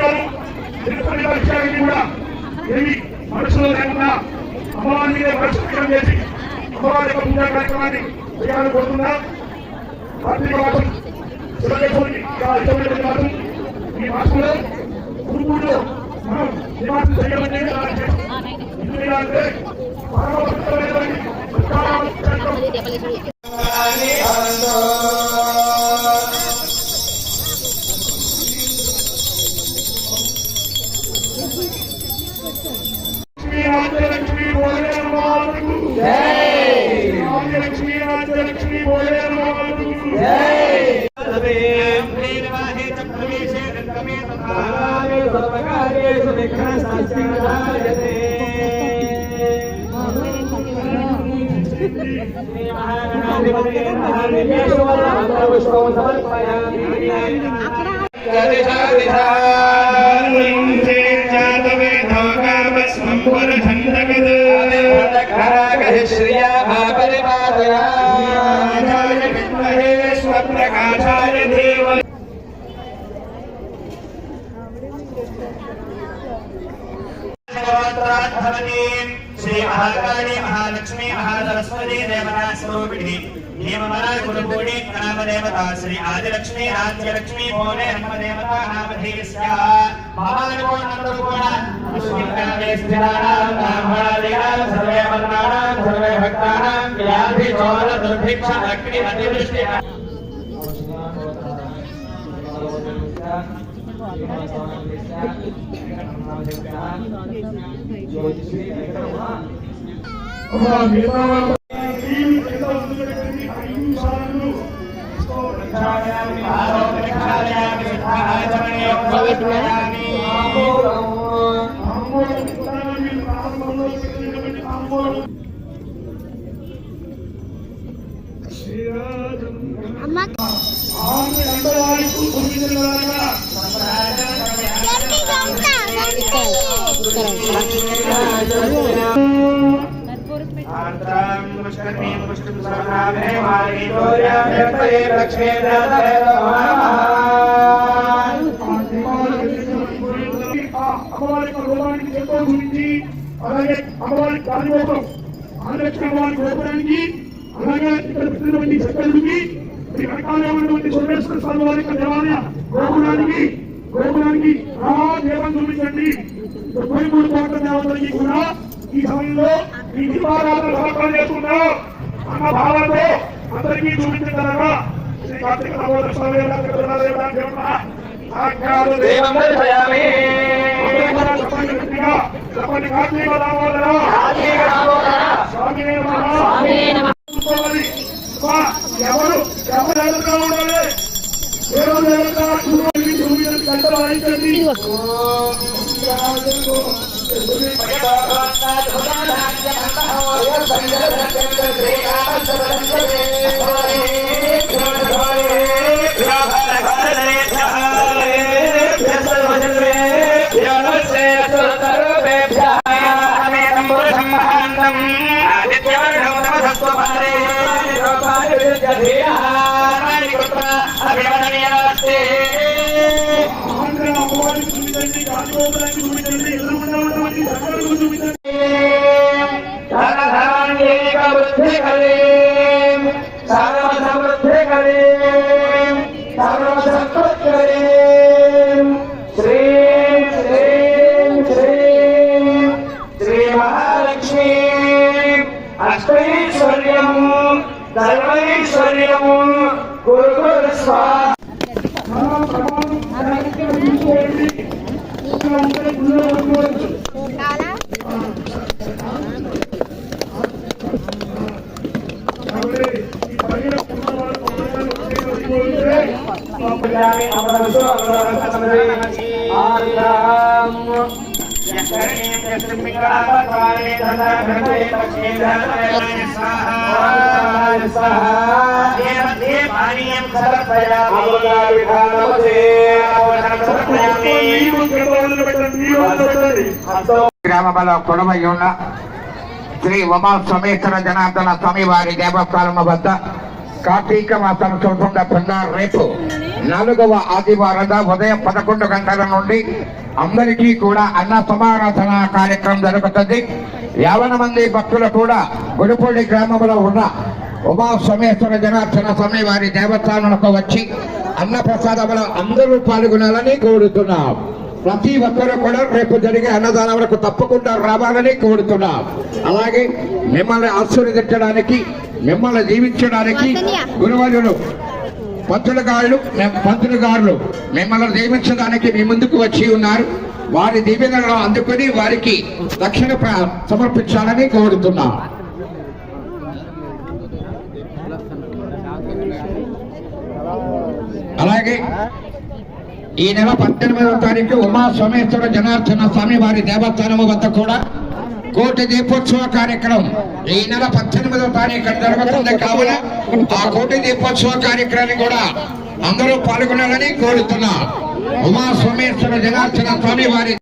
గారు తిరుపతి విషయాన్ని కూడా ఏమి మనసులో లేకుండా అమ్మవారిని పరిష్కరణ చేసి అమ్మవారి యొక్క పూజా కార్యక్రమాన్ని చేయాలని కోరుతున్నా. కార్తీక మాసం మాసం ఈ మాసంలో గురువులో మనం నివాసం చేయమంటే ఎందుకంటే लक्ष्मी बोले लक्ष्मी राज्यलक्ष्मी बोले श्रिया स्वप्रकाशाय देव श्री महाकाली महालक्ष्मी महासरस्वती देवता स्वरूपिणी नियमना कुलकोटि नाम देवता श्री आदिलक्ष्मी राज्यलक्ष्मी बोले नाम देवता नामधेयस्य महानुकोण नंदकोण मुस्लिमकाले स्थिराणां ब्राह्मणादिनां सर्वे वर्णानां सर्वे भक्तानां व्याधि चोर दुर्भिक्ष अग्नि अतिवृष्टि అలాగే అమ్మవారి కార్యక్రమం ఆంధ్రలక్ష్మి అమ్మవారి గోపురానికి అలాగే ఇక్కడ పెట్టినటువంటి చక్కడికి వెనకాలే ఉన్నటువంటి సోమేశ్వర స్వామి వారి యొక్క దేవాలయ గోపురానికి దేవం చూపించండి. 93 కోట్ల దేవతలకి కూడా ఈ సమయంలో ఈ దీపారాధన సమర్పణ చేసుకుంటాం అన్న భావంతో అందరికీ చూపించగలరా శ్రీ కార్తీక దామోదర స్వామి చెప్పండి. కార్తీక దామోదర స్వామి ఎవరు ఎవరు ఉండాలి గంటలు వాయించండి. గ్రామంలో కొడవై ఉన్న శ్రీ ఉమా సోమేశ్వర జనార్దన స్వామి వారి దేవస్థానం వద్ద కార్తీక మాసం సందర్భంగా రేపు 4వ ఆదివారంగా ఉదయం 11 గంటల నుండి అందరికీ కూడా అన్న సమారాధన కార్యక్రమం జరుగుతుంది. 50 మంది భక్తులు కూడా గుడిపూడి గ్రామంలో ఉన్న ఉమా సోమేశ్వర జనార్దన స్వామి వారి దేవస్థానాలకు వచ్చి అన్న ప్రసాదంలో అందరూ పాల్గొనాలని కోరుతున్నాం. ప్రతి ఒక్కరూ కూడా రేపు జరిగే అన్నదానాలకు తప్పకుండా రావాలని కోరుతున్నాం. అలాగే మిమ్మల్ని ఆశీర్వదించడానికి, మిమ్మల్ని దీవించడానికి గురువర్యులు పంతులు గారులు మిమ్మల్ని దీవించడానికి మీ ముందుకు వచ్చి ఉన్నారు. వారి దీవెనలను అందుకుని వారికి దక్షిణ సమర్పించాలని కోరుతున్నాం. అలాగే ఈ నెల 18వ తారీఖు ఉమా సోమేశ్వర జనార్దన స్వామి వారి దేవస్థానము వద్ద కూడా కోటి దీపోత్సవ కార్యక్రమం ఈ నెల 18వ తారీఖు జరుగుతుంది. కావున ఆ కోటి దీపోత్సవ కార్యక్రమాన్ని కూడా అందరూ పాల్గొనాలని కోరుతున్నా. ఉమా సోమేశ్వర జనార్దన స్వామి వారి